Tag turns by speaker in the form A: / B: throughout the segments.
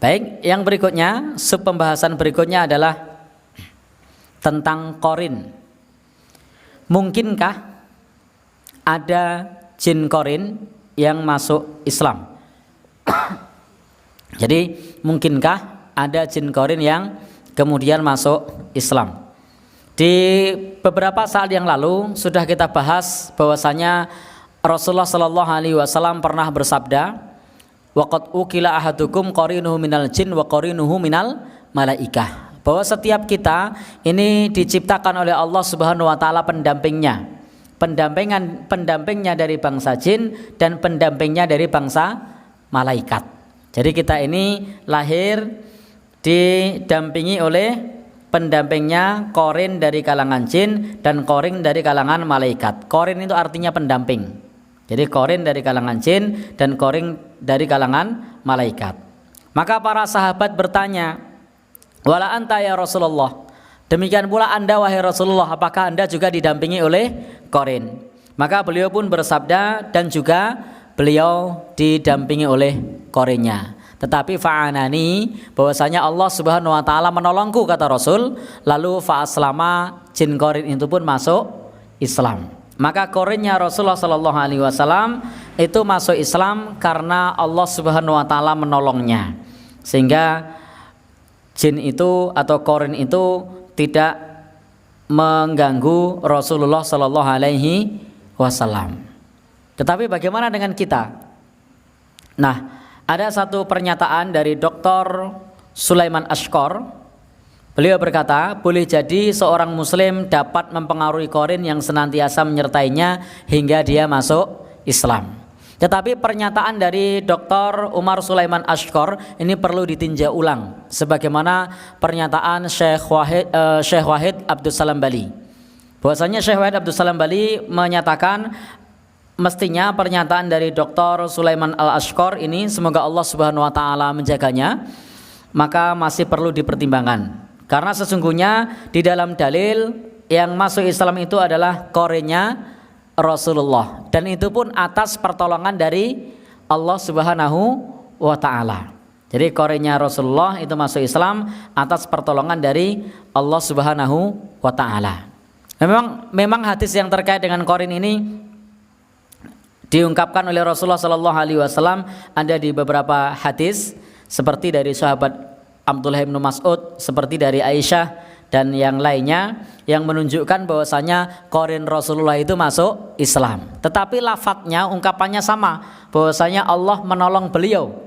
A: Baik, yang berikutnya, sub pembahasan berikutnya adalah tentang korin. Mungkinkah ada jin korin yang masuk Islam? Jadi mungkinkah ada jin korin yang kemudian masuk Islam? Di beberapa saat yang lalu sudah kita bahas bahwasanya Rasulullah Shallallahu Alaihi Wasallam pernah bersabda, waqad ukila ahadukum qarinuhu minal jin wa qarinuhu minal malaikah, bahwa setiap kita ini diciptakan oleh Allah Subhanahu wa taala pendampingnya dari bangsa jin dan pendampingnya dari bangsa malaikat. Jadi kita ini lahir didampingi oleh pendampingnya korin dari kalangan jin dan korin dari kalangan malaikat. Korin itu artinya pendamping. Jadi korin dari kalangan jin dan korin dari kalangan malaikat. Maka para sahabat bertanya, wala anta ya Rasulullah, demikian pula anda wahai Rasulullah, apakah anda juga didampingi oleh korin? Maka beliau pun bersabda, dan juga beliau didampingi oleh korinnya. Tetapi fa'anani, bahwasanya Allah Subhanahu wa taala menolongku, kata Rasul, lalu fa'aslama, jin korin itu pun masuk Islam. Maka korinnya Rasulullah Sallallahu Alaihi Wasallam itu masuk Islam karena Allah Subhanahu Wa Taala menolongnya, sehingga jin itu atau korin itu tidak mengganggu Rasulullah Sallallahu Alaihi Wasallam. Tetapi bagaimana dengan kita? Nah, ada satu pernyataan dari Dr. Sulaiman Ashkar. Beliau berkata, boleh jadi seorang muslim dapat mempengaruhi korin yang senantiasa menyertainya hingga dia masuk Islam. Tetapi pernyataan dari Dr. Umar Sulaiman Ashkar ini perlu ditinjau ulang, sebagaimana pernyataan Syekh Wahid Abdul Salam Bali. Bahwasanya Syekh Wahid Abdul Salam Bali menyatakan mestinya pernyataan dari Dr. Sulaiman Al-Ashkar ini, semoga Allah Subhanahu wa taala menjaganya, maka masih perlu dipertimbangkan. Karena sesungguhnya di dalam dalil yang masuk Islam itu adalah korinnya Rasulullah, dan itu pun atas pertolongan dari Allah Subhanahu wa taala. Jadi korinnya Rasulullah itu masuk Islam atas pertolongan dari Allah Subhanahu wa taala. Memang hadis yang terkait dengan korin ini diungkapkan oleh Rasulullah Sallallahu Alaihi Wasallam ada di beberapa hadis, seperti dari sahabat Abdullah bin Mas'ud, seperti dari Aisyah dan yang lainnya, yang menunjukkan bahwasanya korin Rasulullah itu masuk Islam. Tetapi lafadznya, ungkapannya sama, bahwasanya Allah menolong beliau.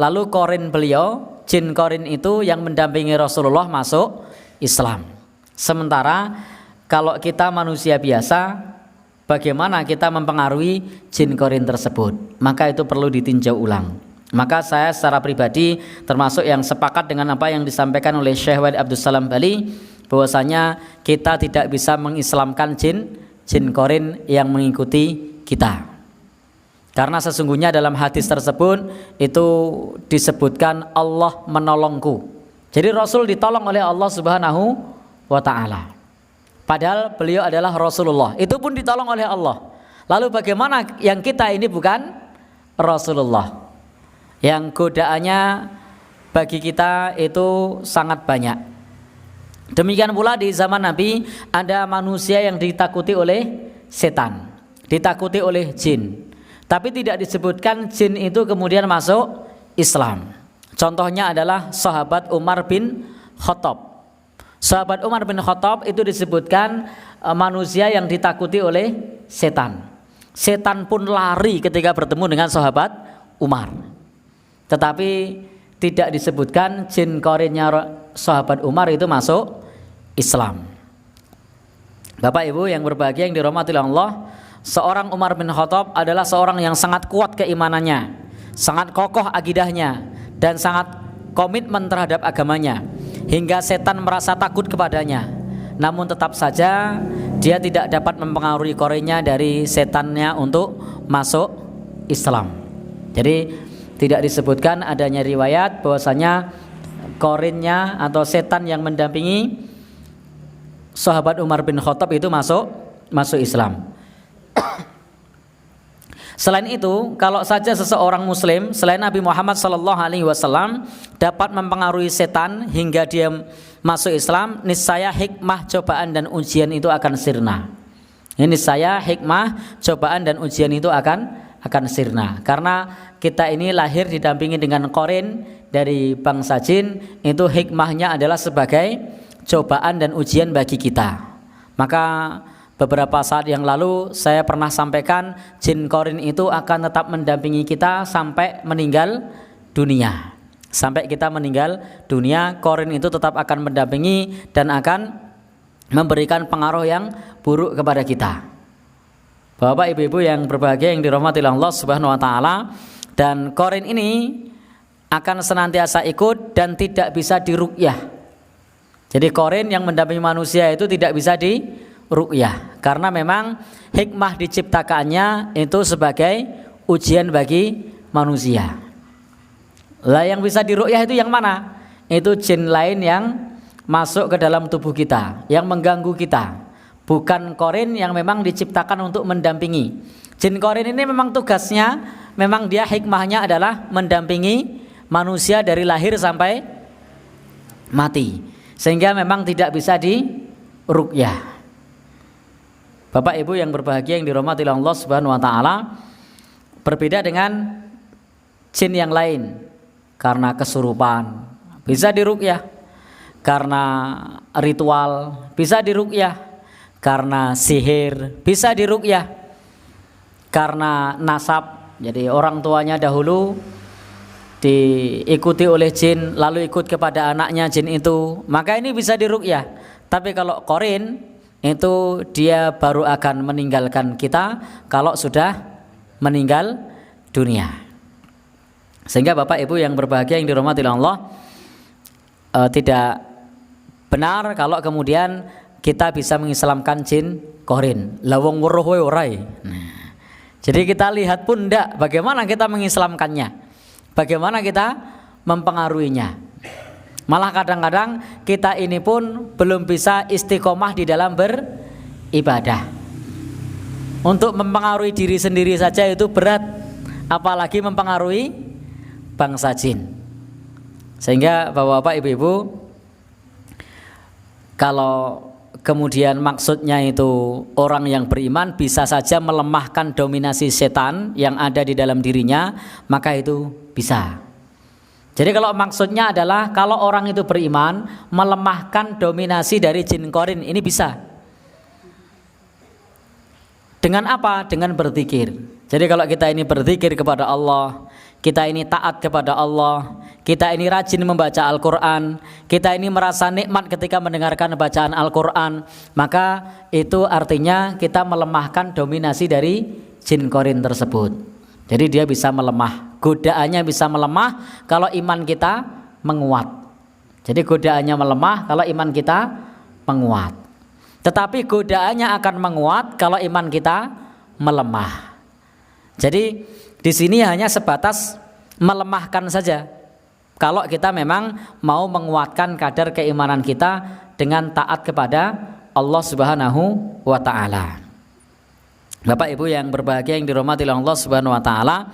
A: Lalu korin beliau, jin korin itu yang mendampingi Rasulullah masuk Islam. Sementara kalau kita manusia biasa, bagaimana kita mempengaruhi jin korin tersebut? Maka itu perlu ditinjau ulang. Maka saya secara pribadi termasuk yang sepakat dengan apa yang disampaikan oleh Syekh Wahid Abdul Salam Bali, bahwasanya kita tidak bisa mengislamkan jin korin yang mengikuti kita. Karena sesungguhnya dalam hadis tersebut itu disebutkan Allah menolongku. Jadi Rasul ditolong oleh Allah Subhanahu wa taala. Padahal beliau adalah Rasulullah, itu pun ditolong oleh Allah. Lalu bagaimana yang kita ini bukan Rasulullah, yang godaannya bagi kita itu sangat banyak. Demikian pula di zaman Nabi ada manusia yang ditakuti oleh setan, ditakuti oleh jin, tapi tidak disebutkan jin itu kemudian masuk Islam. Contohnya adalah sahabat Umar bin Khattab. Sahabat Umar bin Khattab itu disebutkan manusia yang ditakuti oleh setan. Setan pun lari ketika bertemu dengan sahabat Umar. Tetapi tidak disebutkan jin korinnya sahabat Umar itu masuk Islam. Bapak Ibu yang berbahagia yang dirahmati Allah, seorang Umar bin Khattab adalah seorang yang sangat kuat keimanannya, sangat kokoh akidahnya, dan sangat komitmen terhadap agamanya, hingga setan merasa takut kepadanya. Namun tetap saja dia tidak dapat mempengaruhi korinnya dari setannya untuk masuk Islam. Jadi tidak disebutkan adanya riwayat bahwasanya korinnya atau setan yang mendampingi sahabat Umar bin Khattab itu masuk Islam. Selain itu, kalau saja seseorang muslim selain Nabi Muhammad SAW dapat mempengaruhi setan hingga dia masuk Islam, niscaya hikmah, cobaan dan ujian itu akan sirna. Ini niscaya hikmah, cobaan dan ujian itu akan sirna. Karena kita ini lahir didampingi dengan korin dari bangsa jin, itu hikmahnya adalah sebagai cobaan dan ujian bagi kita. Maka beberapa saat yang lalu saya pernah sampaikan, jin korin itu akan tetap mendampingi kita sampai meninggal dunia. Sampai kita meninggal dunia, korin itu tetap akan mendampingi dan akan memberikan pengaruh yang buruk kepada kita. Bapak ibu-ibu yang berbahagia yang dirahmati Allah Subhanahu wa taala, dan korin ini akan senantiasa ikut dan tidak bisa diruqyah. Jadi korin yang mendampingi manusia itu tidak bisa diruqyah karena memang hikmah diciptakannya itu sebagai ujian bagi manusia. Lah yang bisa diruqyah itu yang mana? Itu jin lain yang masuk ke dalam tubuh kita, yang mengganggu kita. Bukan korin yang memang diciptakan untuk mendampingi. Jin korin ini memang tugasnya, memang dia hikmahnya adalah mendampingi manusia dari lahir sampai mati. Sehingga memang tidak bisa diruqyah. Bapak Ibu yang berbahagia yang dirahmati Allah Subhanahu wa taala, berbeda dengan jin yang lain. Karena kesurupan bisa diruqyah, karena ritual bisa diruqyah, karena sihir bisa diruqyah, karena nasab, jadi orang tuanya dahulu diikuti oleh jin lalu ikut kepada anaknya jin itu, maka ini bisa diruqyah. Tapi kalau korin itu dia baru akan meninggalkan kita kalau sudah meninggal dunia. Sehingga Bapak Ibu yang berbahagia yang dirahmati Allah, tidak benar kalau kemudian kita bisa mengislamkan jin korin. Lawong weruh wae orai. Jadi kita lihat pun enggak bagaimana kita mengislamkannya, bagaimana kita mempengaruhinya. Malah kadang-kadang kita ini pun belum bisa istiqomah di dalam beribadah. Untuk mempengaruhi diri sendiri saja itu berat, apalagi mempengaruhi bangsa jin. Sehingga Bapak-bapak, Ibu-ibu, kalau kemudian maksudnya itu orang yang beriman bisa saja melemahkan dominasi setan yang ada di dalam dirinya, maka itu bisa. Jadi kalau maksudnya adalah kalau orang itu beriman melemahkan dominasi dari jin korin, ini bisa. Dengan apa? Dengan berzikir. Jadi kalau kita ini berzikir kepada Allah, kita ini taat kepada Allah, kita ini rajin membaca Al-Quran, kita ini merasa nikmat ketika mendengarkan bacaan Al-Quran, maka itu artinya kita melemahkan dominasi dari jin korin tersebut. Jadi dia bisa melemah, godaannya bisa melemah kalau iman kita menguat. Jadi godaannya melemah kalau iman kita menguat. Tetapi godaannya akan menguat kalau iman kita melemah. Jadi di sini hanya sebatas melemahkan saja. Kalau kita memang mau menguatkan kadar keimanan kita dengan taat kepada Allah Subhanahu wa taala. Bapak Ibu yang berbahagia yang dirahmati Allah Subhanahu wa taala,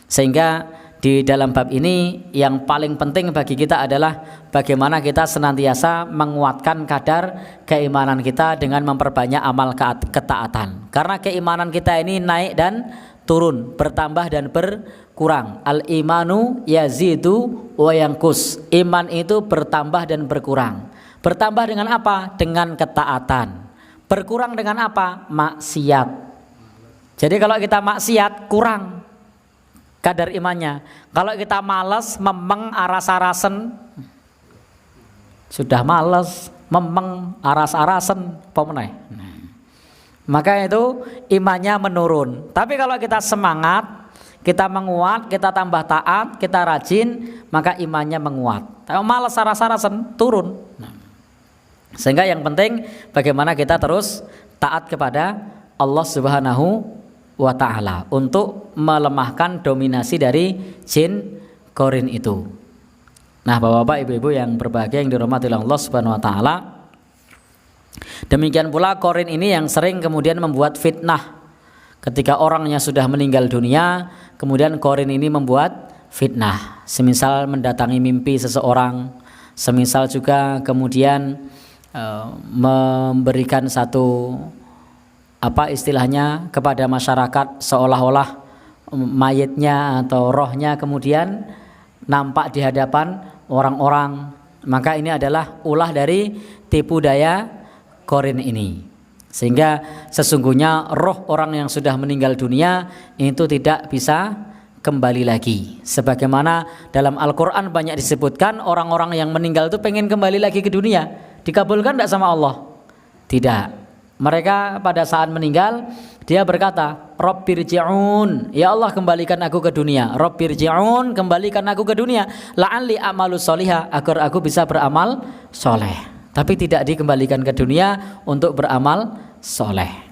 A: sehingga di dalam bab ini yang paling penting bagi kita adalah bagaimana kita senantiasa menguatkan kadar keimanan kita dengan memperbanyak amal ketaatan. Karena keimanan kita ini naik dan turun, bertambah dan berkurang. Al-imanu yazidu wa yanqus. Iman itu bertambah dan berkurang. Bertambah dengan apa? Dengan ketaatan. Berkurang dengan apa? Maksiat. Jadi kalau kita maksiat kurang kadar imannya. Kalau kita malas, memeng, aras-arasen, sudah malas, memeng, aras-arasen, pemenai. Maka itu imannya menurun. Tapi kalau kita semangat, kita menguat, kita tambah taat, kita rajin, maka imannya menguat. Tapi malas aras-arasen, turun. Sehingga yang penting bagaimana kita terus taat kepada Allah Subhanahu wa ta'ala untuk melemahkan dominasi dari jin korin itu. Nah, Bapak-bapak, Ibu-ibu yang berbahagia yang dirahmati Allah Subhanahu wa ta'ala, demikian pula korin ini yang sering kemudian membuat fitnah. ketika orangnya sudah meninggal dunia, kemudian korin ini membuat fitnah, semisal mendatangi mimpi seseorang, semisal juga kemudian memberikan satu istilahnya kepada masyarakat seolah-olah mayitnya atau rohnya kemudian nampak di hadapan orang-orang. Maka ini adalah ulah dari tipu daya korin ini, sehingga sesungguhnya roh orang yang sudah meninggal dunia itu tidak bisa kembali lagi. Sebagaimana dalam Al-Quran banyak disebutkan orang-orang yang meninggal itu pengen kembali lagi ke dunia. Dikabulkan tidak sama Allah? Tidak. Mereka pada saat meninggal dia berkata, Rabbirji'un, ya Allah kembalikan aku ke dunia. Rabbirji'un, kembalikan aku ke dunia. La'alli a'malu sholihah, agar aku bisa beramal soleh. Tapi tidak dikembalikan ke dunia untuk beramal soleh.